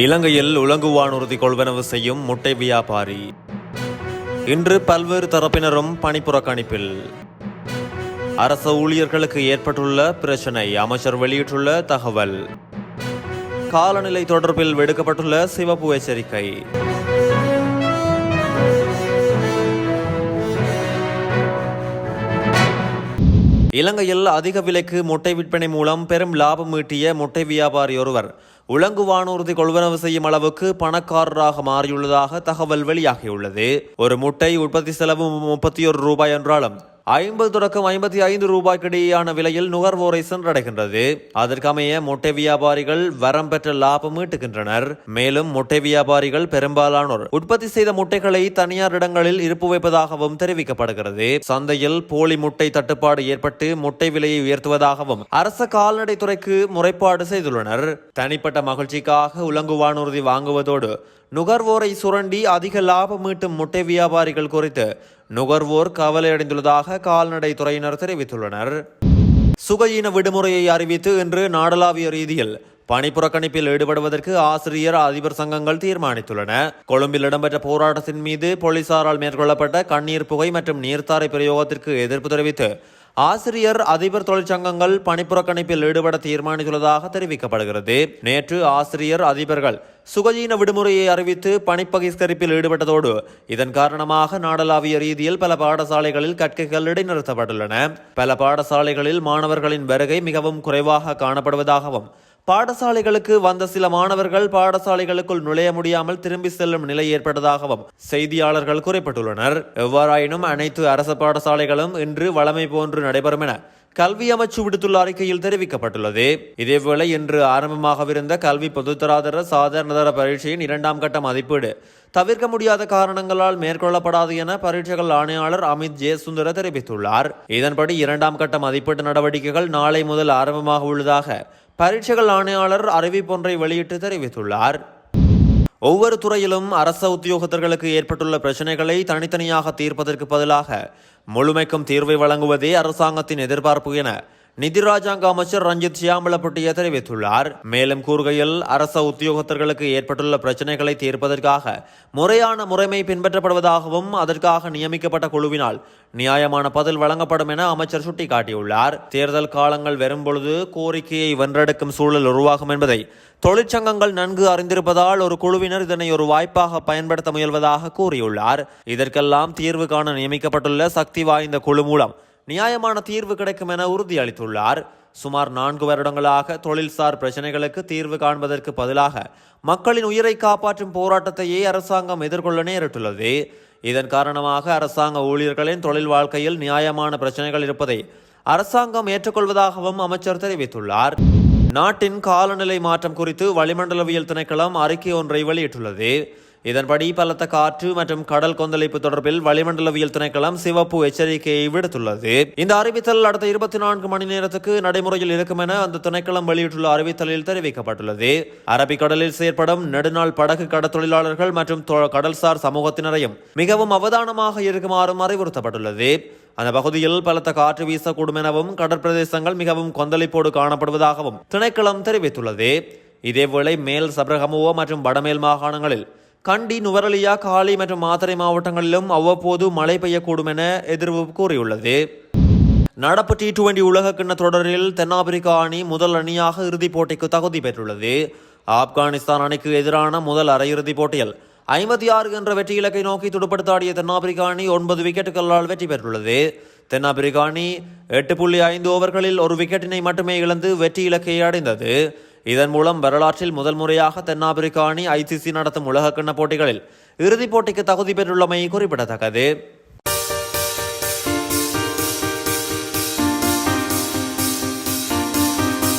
இலங்கையில் உலங்கு வானூர்தி கொள்வனவு செய்யும் முட்டை வியாபாரி இன்று பல்வேறு தரப்பினரும் பணிப்புறக்கணிப்பில். அரசு ஊழியர்களுக்கு ஏற்பட்டுள்ள பிரச்சினை அமைச்சர் வெளியிட்டுள்ள தகவல். காலநிலை தொடர்பில் விடுக்கப்பட்டுள்ள சிவப்பு எச்சரிக்கை. இலங்கையில் அதிக விலைக்கு முட்டை விற்பனை மூலம் பெரும் லாபம் ஈட்டிய முட்டை வியாபாரி ஒருவர் உலங்கு வானூர்தி கொள்வனவு செய்யும் அளவுக்கு பணக்காரராக மாறியுள்ளதாக தகவல் வெளியாகியுள்ளது. ஒரு முட்டை உற்பத்தி செலவு 31 ரூபாய் என்றாலும் 50 தொடக்கம் 55 ரூபாய்க்கிடையேயான விலையில் நுகர்வோரை சென்றடைகின்றது. அதற்கமைய முட்டை வியாபாரிகள் வரம் பெற்ற லாபம் ஈட்டுகின்றனர். மேலும் முட்டை வியாபாரிகள் பெரும்பாலானோர் உற்பத்தி செய்த முட்டைகளை தனியார் இடங்களில் இருப்பு வைப்பதாகவும் தெரிவிக்கப்படுகிறது. சந்தையில் போலி முட்டை தட்டுப்பாடு ஏற்பட்டு முட்டை விலையை உயர்த்துவதாகவும் அரச கால்நடைத்துறைக்கு முறைப்பாடு செய்துள்ளனர். தனிப்பட்ட மகிழ்ச்சிக்காக உலங்கு வானூர்தி வாங்குவதோடு நுகர்வோரை சுரண்டி அதிக லாபம் ஈட்டும் முட்டை வியாபாரிகள் குறித்து நுகர்வோர் கவலையடைந்துள்ளதாக கால்நடை துறையினர் தெரிவித்துள்ளனர். சுகயீன விடுமுறையை அறிவித்து இன்று நாடளாவிய ரீதியில் பணிப்புறக்கணிப்பில் ஈடுபடுவதற்கு ஆசிரியர் அதிபர் சங்கங்கள் தீர்மானித்துள்ளன. கொழும்பில் இடம்பெற்ற போராட்டத்தின் மீது போலீசாரால் மேற்கொள்ளப்பட்ட கண்ணீர் புகை மற்றும் நீர்த்தாரை பிரயோகத்திற்கு எதிர்ப்பு தெரிவித்து ஆசிரியர் அதிபர் தொழிற்சங்கங்கள் பணிப்புறக்கணிப்பில் ஈடுபட தீர்மானித்துள்ளதாக தெரிவிக்கப்படுகிறது. நேற்று ஆசிரியர் அதிபர்கள் சுகயீன விடுமுறையை அறிவித்து பணிப்பகிஷ்கரிப்பில் ஈடுபட்டதோடு இதன் காரணமாக நாடளாவிய ரீதியில் பல பாடசாலைகளில் கற்கைகள் இடைநிறுத்தப்பட்டுள்ளன. பல பாடசாலைகளில் மாணவர்களின் வருகை மிகவும் குறைவாக காணப்படுவதாகவும் பாடசாலைகளுக்கு வந்த சில மாணவர்கள் பாடசாலைகளுக்குள் நுழைய முடியாமல் திரும்பி செல்லும் நிலை ஏற்பட்டதாகவும் செய்தியாளர்கள் குறிப்பிட்டுள்ளனர். எவ்வாறாயினும் அனைத்து அரசு பாடசாலைகளும் இன்று வழமை போன்று நடைபெறும் என கல்வி அமைச்சு விடுத்துள்ள அறிக்கையில் தெரிவிக்கப்பட்டுள்ளது. இதேவேளை இன்று ஆரம்பமாகவிருந்த கல்வி பொதுத்தராதர சாதாரணதர பரீட்சையின் 2ஆம் கட்ட மதிப்பீடு தவிர்க்க முடியாத காரணங்களால் மேற்கொள்ளப்படாது என பரீட்சைகள் ஆணையாளர் அமித் ஜெயசுந்தர தெரிவித்துள்ளார். இதன்படி 2ஆம் கட்ட மதிப்பீட்டு நடவடிக்கைகள் நாளை முதல் ஆரம்பமாக உள்ளதாக பரீட்சைகள் ஆணையாளர் அறிவிப்பொன்றை வெளியிட்டு தெரிவித்துள்ளார். ஒவ்வொரு துறையிலும் அரச உத்தியோகத்தர்களுக்கு ஏற்பட்டுள்ள பிரச்சினைகளை தனித்தனியாக தீர்ப்பதற்கு பதிலாக முழுமைக்கும் தீர்வை வழங்குவதே அரசாங்கத்தின் எதிர்பார்ப்பு என நிதி ராஜாங்க அமைச்சர் ரஞ்சித் சியாமலப்பட்டிய தெரிவித்துள்ளார். மேலும் கூறுகையில் அரச உத்தியோகத்தர்களுக்கு ஏற்பட்டுள்ள பிரச்சினைகளை தீர்ப்பதற்காக முறையான முறைமை பின்பற்றப்படுவதாகவும் அதற்காக நியமிக்கப்பட்ட குழுவினால் நியாயமான பதில் வழங்கப்படும் என அமைச்சர் சுட்டிக்காட்டியுள்ளார். தேர்தல் காலங்கள் வரும்பொழுது கோரிக்கையை வென்றெடுக்கும் சூழல் உருவாகும் என்பதை தொழிற்சங்கங்கள் நன்கு அறிந்திருப்பதால் ஒரு குழுவினர் இதனை ஒரு வாய்ப்பாக பயன்படுத்த முயல்வதாக கூறியுள்ளார். இதற்கெல்லாம் தீர்வு காண நியமிக்கப்பட்டுள்ள சக்தி வாய்ந்த குழு மூலம் நியாயமான தீர்வு கிடைக்கும் என உறுதியளித்துள்ளார். சுமார் 4 வருடங்களாக தொழில்சார் பிரச்சனைகளுக்கு தீர்வு காண்பதற்கு பதிலாக மக்களின் உயிரை காப்பாற்றும் போராட்டத்தையே அரசாங்கம் எதிர்கொள்ள நேரிட்டுள்ளது. இதன் காரணமாக அரசாங்க ஊழியர்களின் தொழில் வாழ்க்கையில் நியாயமான பிரச்சனைகள் இருப்பதை அரசாங்கம் ஏற்றுக்கொள்வதாகவும் அமைச்சர் தெரிவித்துள்ளார். நாட்டின் காலநிலை மாற்றம் குறித்து வளிமண்டலவியல் திணைக்களம் அறிக்கை ஒன்றை வெளியிட்டுள்ளது. இதன்படி பலத்த காற்று மற்றும் கடல் கொந்தளிப்பு தொடர்பில் வளிமண்டலவியல் திணைக்களம் சிவப்பு எச்சரிக்கையை விடுத்துள்ளது. இந்த அறிவித்தல் அடுத்த 24 மணி நேரத்துக்கு நடைமுறையில் இருக்கும் என அந்த திணைக்களம் வெளியிட்டுள்ள அறிவித்தலில் தெரிவிக்கப்பட்டுள்ளது. அரபிக்கடலில் செயற்படும் நெடுநாள் படகு கடற்தொழிலாளர்கள் மற்றும் கடல்சார் சமூகத்தினரையும் மிகவும் அவதானமாக இருக்குமாறும் அறிவுறுத்தப்பட்டுள்ளது. அந்த பகுதியில் பலத்த காற்று வீசக்கூடும் எனவும் கடற்பிரதேசங்கள் மிகவும் கொந்தளிப்போடு காணப்படுவதாகவும் திணைக்களம் தெரிவித்துள்ளது. இதேவேளை மேல் சப்ரகமுவ மற்றும் வடமேல் மாகாணங்களில் கண்டி, நுவரலியா, காலி மற்றும் மாத்தறை மாவட்டங்களிலும் அவ்வப்போது மழை பெய்யக்கூடும் என எதிர்வு கூறியுள்ளது. நடப்பு T20 உலகக்கிண்ண தொடரில் தென்னாப்பிரிக்கா அணி முதல் அணியாக இறுதிப் போட்டிக்கு தகுதி பெற்றுள்ளது. ஆப்கானிஸ்தான் அணிக்கு எதிரான முதல் அரையிறுதிப் போட்டியில் 56 என்ற வெற்றி இலக்கை நோக்கி துடுப்படுத்தாடிய தென்னாப்பிரிக்கா அணி 9 விக்கெட்டுகளால் வெற்றி பெற்றுள்ளது. தென்னாப்பிரிக்கா அணி 8.5 ஓவர்களில் ஒரு விக்கெட்டினை மட்டுமே இழந்து வெற்றி இலக்கை அடைந்தது. இதன் மூலம் வரலாற்றில் முதல் முறையாக தென்னாப்பிரிக்கா அணி ICC நடத்தும் உலகக்கிண்ண போட்டிகளில் இறுதிப் போட்டிக்கு தகுதி பெற்றுள்ளமை குறிப்பிடத்தக்கது.